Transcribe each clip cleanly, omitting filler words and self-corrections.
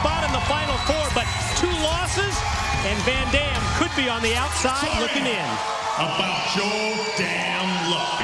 spot in the Final Four, but 2 losses, and Van Dam could be on the outside looking in. About your damn luck.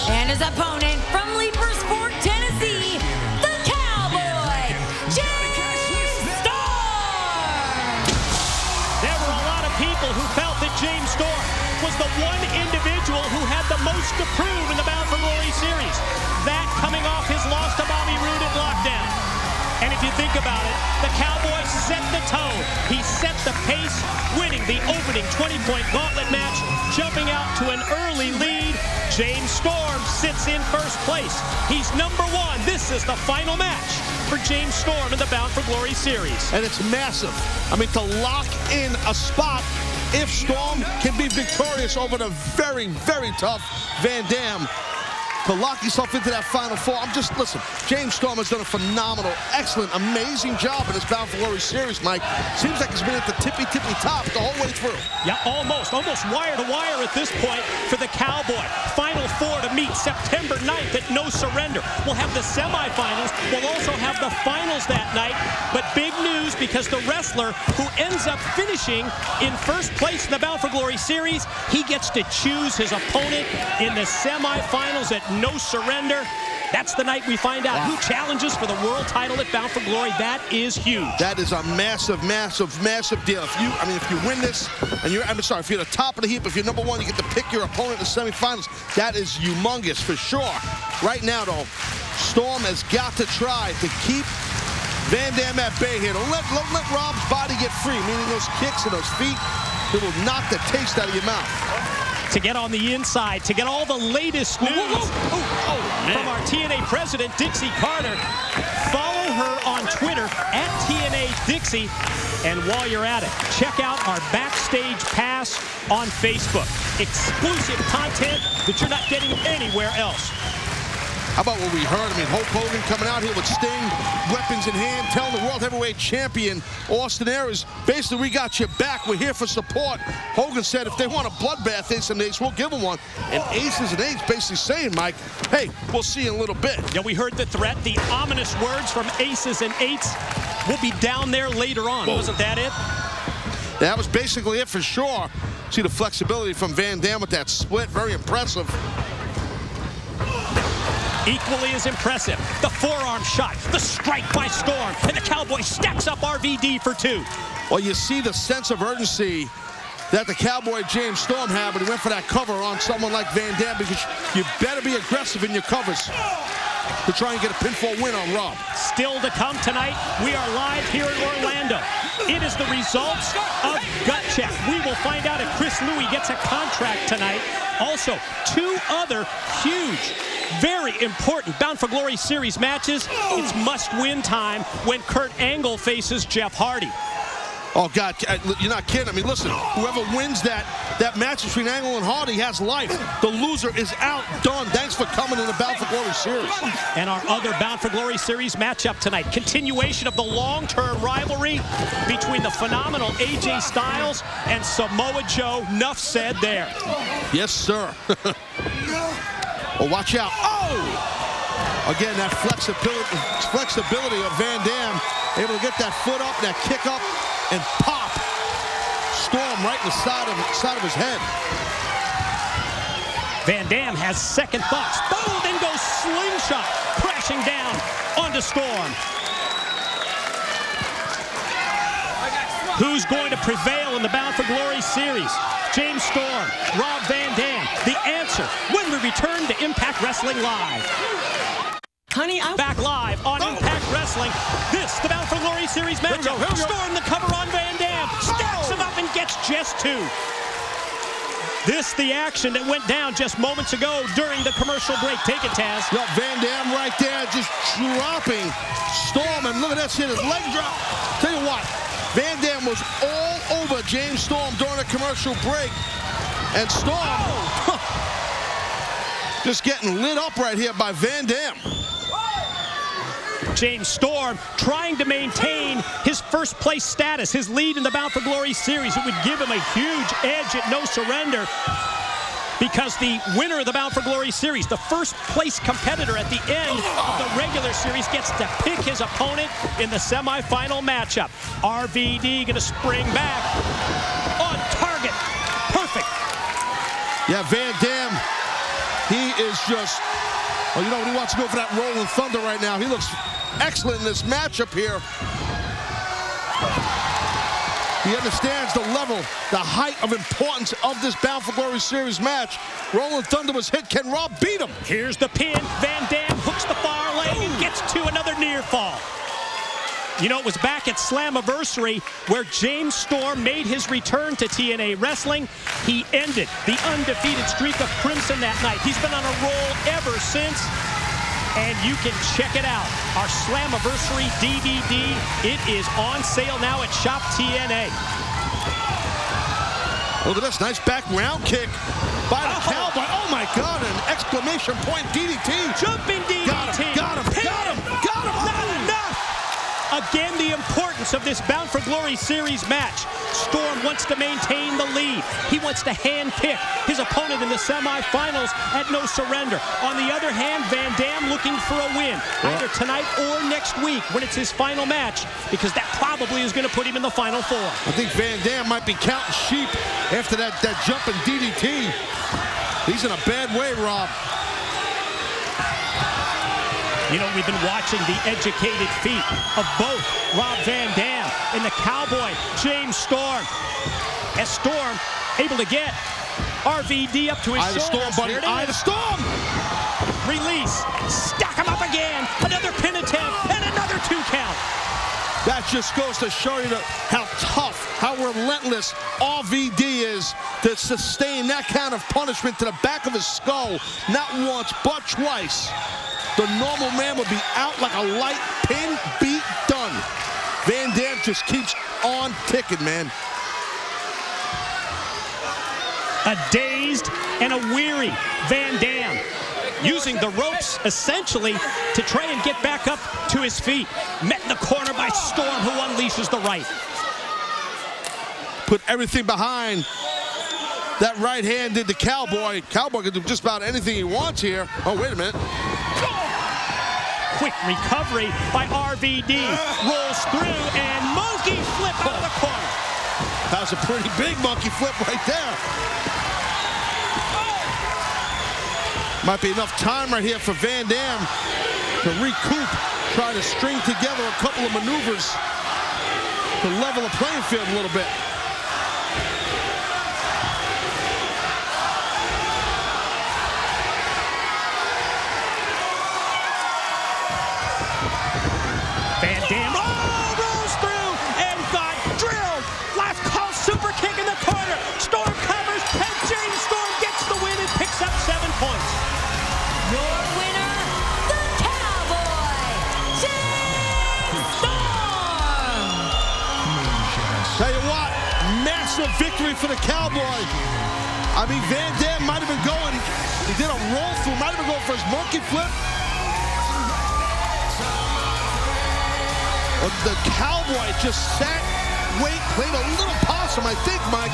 And his opponent from Leapersburg, Tennessee, the Cowboy, James Storm. There were a lot of people who felt that James Storm was the one individual who had the most to prove in the Bound for Glory series. That coming off his loss to Bobby Roode in lockdown. And if you think about it, the Cowboy set the tone. He set the pace, winning the opening 20-point gauntlet match, jumping out to an early lead. James Storm sits in first place. He's number 1. This is the final match for James Storm in the Bound for Glory series. And it's massive. I mean, to lock in a spot if Storm can be victorious over the very, very tough Van Dam. To lock yourself into that Final Four. Listen, James Storm has done a phenomenal, excellent, amazing job in this Bound for Glory series, Mike. Seems like he's been at the tippy top the whole way through. Yeah, almost wire to wire at this point for the Cowboy. Final Four to meet September 9th at No Surrender. We'll have the semifinals. We'll also have the finals that night. But big news, because the wrestler who ends up finishing in first place in the Bound for Glory series, he gets to choose his opponent in the semifinals at No Surrender. That's the night we find out who challenges for the world title at Bound for Glory. That is huge. That is a massive deal. If you win this, and if you're the top of the heap, if you're number 1, you get to pick your opponent in the semifinals. That is humongous for sure. Right now, though, Storm has got to try to keep Van Dam at bay here. Don't let Rob's body get free, meaning those kicks and those feet. It will knock the taste out of your mouth. To get on the inside, to get all the latest news from our TNA president, Dixie Carter. Follow her on Twitter at TNA Dixie. And while you're at it, check out our Backstage Pass on Facebook. Exclusive content that you're not getting anywhere else. How about what we heard? Hulk Hogan coming out here with Sting, weapons in hand, telling the World Heavyweight Champion, Austin Aries, basically, we got your back. We're here for support. Hogan said if they want a bloodbath, Ace and Ace, we'll give them one. And Aces and Ace basically saying, Mike, hey, we'll see you in a little bit. Yeah, we heard the threat, the ominous words from Aces and Eights. We'll be down there later on. Whoa. Wasn't that it? That was basically it for sure. See the flexibility from Van Dam with that split. Very impressive. Equally as impressive, the forearm shot, the strike by Storm, and the Cowboy stacks up RVD for 2. Well, you see the sense of urgency that the Cowboy James Storm had, but he went for that cover on someone like Van Dam, because you better be aggressive in your covers to try and get a pinfall win on Rob. Still to come tonight, we are live here in Orlando. It is the results of Gut Check. We will find out if Chris Louis gets a contract tonight. Also, 2 other huge, very important Bound for Glory series matches. It's must-win time when Kurt Angle faces Jeff Hardy. Oh, God, you're not kidding. Listen, whoever wins that match between Angle and Hardy has life. The loser is outdone. Thanks for coming to the Bound for Glory series. And our other Bound for Glory series matchup tonight, continuation of the long-term rivalry between the phenomenal AJ Styles and Samoa Joe. Nuff said there. Yes, sir. Well, watch out. Oh! Again, that flexibility of Van Dam, able to get that foot up, that kick up, and pop Storm right in the side of his head. Van Dam has second thoughts. Boom! Then goes slingshot, crashing down onto Storm. Who's going to prevail in the Bound for Glory series? James Storm, Rob Van Dam. The answer when we return to Impact Wrestling Live. Honey, I'm back live on Impact Wrestling. This, the Bound for Glory series matchup. Storm the cover on Van Dam. Stacks him up and gets just 2. This, the action that went down just moments ago during the commercial break. Take it, Taz. Yep, Van Dam right there just dropping Storm. And look at that shit, his leg drop. Tell you what, Van Dam was all over James Storm during the commercial break. And Storm just getting lit up right here by Van Dam. James Storm trying to maintain his first place status, his lead in the Bound for Glory series. It would give him a huge edge at No Surrender, because the winner of the Bound for Glory series, the first place competitor at the end of the regular series, gets to pick his opponent in the semifinal matchup. RVD going to spring back on target. Perfect. Yeah, Van Dam, he is just, well, you know, he wants to go for that Rolling Thunder right now. He looks excellent in this matchup here. He understands the level, the height of importance of this Bound for Glory series match. Rolling Thunder was hit. Can Rob beat him? Here's the pin. Van Dam hooks the far leg and gets to another near fall. You know, it was back at Slammiversary where James Storm made his return to TNA Wrestling. He ended the undefeated streak of Crimson that night. He's been on a roll ever since. And you can check it out. Our Slammiversary DVD. It is on sale now at Shop TNA. Look at this, nice back round kick by the Cowboy. Oh my God, an exclamation point DDT. Jumping DDT. Got him, got him, got him, got him. Not enough. Again, the importance of this Bound for Glory series match. Storm wants to maintain the lead. He wants to handpick his opponent in the semifinals at No Surrender. On the other hand, Van Dam looking for a win, either tonight or next week when it's his final match, because that probably is going to put him in the Final Four. I think Van Dam might be counting sheep after that jumping DDT. He's in a bad way, Rob. You know, we've been watching the educated feet of both Rob Van Dam and the Cowboy, James Storm. As Storm able to get RVD up to his Eye the shoulders. Storm, buddy. Eye the Storm. Release. Stack him up again. Another pin attempt and another 2 count. That just goes to show you how tough, how relentless RVD is to sustain that kind of punishment to the back of his skull, not once but twice. The normal man would be out like a light pin, beat, done. Van Dam just keeps on ticking, man. A dazed and a weary Van Dam, using the ropes essentially to try and get back up to his feet. Met in the corner by Storm, who unleashes the right. Put everything behind that right hand did the Cowboy. Cowboy can do just about anything he wants here. Oh, wait a minute. Quick recovery by RVD. Rolls through and monkey flip out of the corner. That was a pretty big monkey flip right there. Might be enough time right here for Van Dam to recoup, try to string together a couple of maneuvers to level the playing field a little bit. Van Dam rolls through and got drilled. Last call super kick in the corner. Storm covers and James Storm gets the win and picks up 7 points. Your winner, the Cowboy, James Storm. Tell you what, massive victory for the Cowboy. I mean, Van Dam might have been going, he did a roll through, might have been going for his monkey flip. The Cowboy just sat, played a little possum, I think, Mike.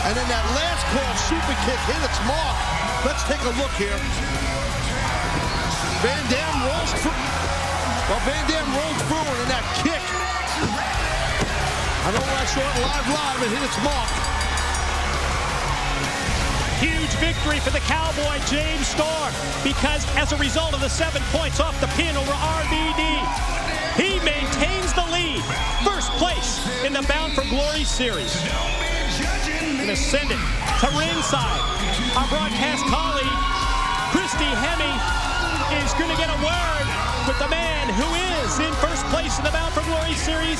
And then that last call, super kick, hit its mark. Let's take a look here. Van Dam rolls through. Well, Van Dam rolled through, and then that kick. I know when I saw it live, it hit its mark. Huge victory for the Cowboy, James Storm, because as a result of the 7 points off the pin over RVD, he maintains the lead. First place in the Bound for Glory series. Going to send it to ringside. Our broadcast colleague, Christy Hemme, is going to get a word with the man who is in first place in the Bound for Glory series.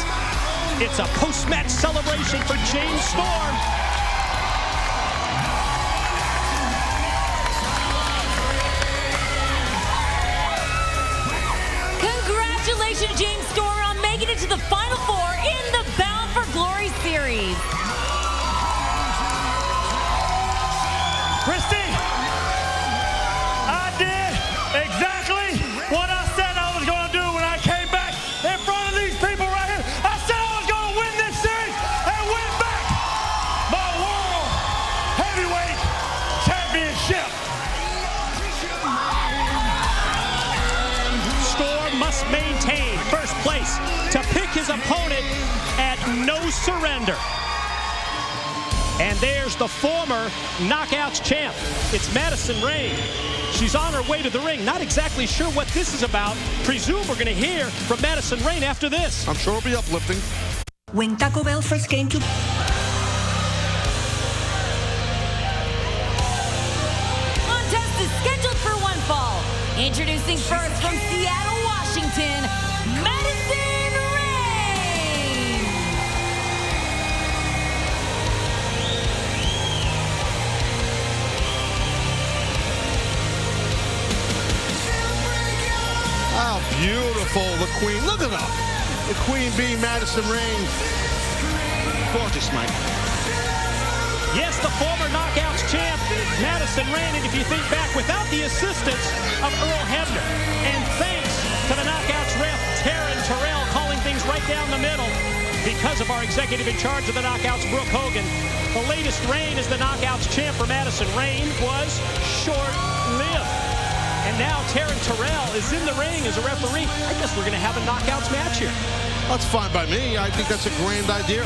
It's a post-match celebration for James Storm. Congratulations, James Storm, on making it to the Final Four in the Bound for Glory series. Christy, I did exactly what I said I was going to do when I came surrender. And there's the former Knockouts champ. It's Madison Rayne. She's on her way to the ring. Not exactly sure what this is about. Presume we're going to hear from Madison Rayne after this. I'm sure it'll be uplifting. When Taco Bell first came to... Contest is scheduled for one fall. Introducing first from Seattle, Washington, Madison Rayne. How beautiful the queen. Look at her. The queen bee, Madison Rayne. Gorgeous, Mike. Yes, the former Knockouts champ, Madison Rayne. And if you think back, without the assistance of Earl Hebner, and thanks to the Knockouts ref, Taryn Terrell, calling things right down the middle, because of our executive in charge of the Knockouts, Brooke Hogan, the latest reign as the Knockouts champ for Madison Rayne was short-lived. And now Taryn Terrell is in the ring as a referee. I guess we're going to have a Knockouts match here. That's fine by me. I think that's a grand idea.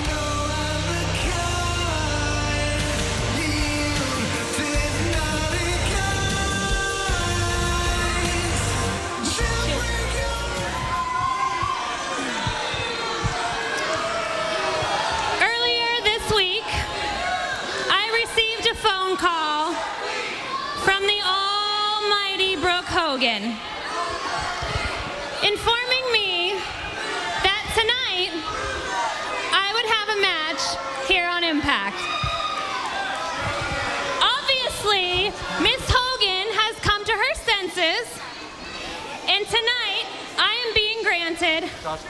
Earlier this week, I received a phone call from the almighty Brooke Hogan, informing me that tonight I would have a match here on Impact. Obviously, Miss Hogan has come to her senses, and tonight I am being granted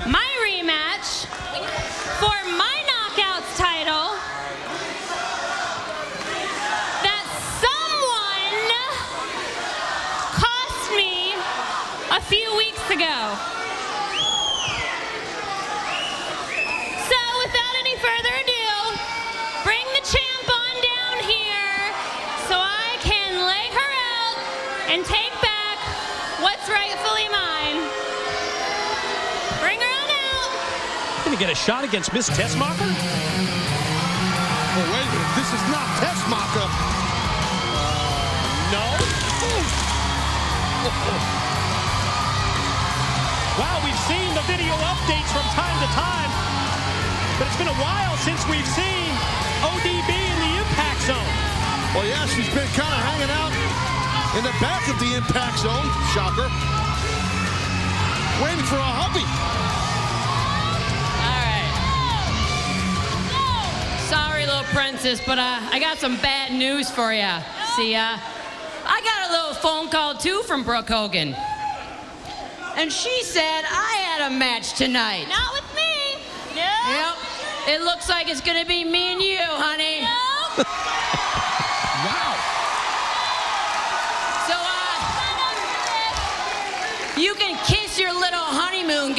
my rematch for my Knockouts title that someone cost me a few weeks ago. So without any further ado, bring the champ on down here so I can lay her out and take back what's rightfully mine. Bring her on out. Going to get a shot against Miss Tessmacher? Oh, wait a minute. This is not Tessmacher. No. Wow, we've seen the video updates from time to time, but it's been a while since we've seen ODB in the Impact Zone. Well, yeah, she's been kind of hanging out in the back of the Impact Zone. Shocker. Waiting for a hubby. Sorry, little princess, but I got some bad news for you. See, I got a little phone call, too, from Brooke Hogan. And she said I had a match tonight. Not with me. No. Yep. It looks like it's going to be me and you, honey. No. So, you can kiss your little honeymoon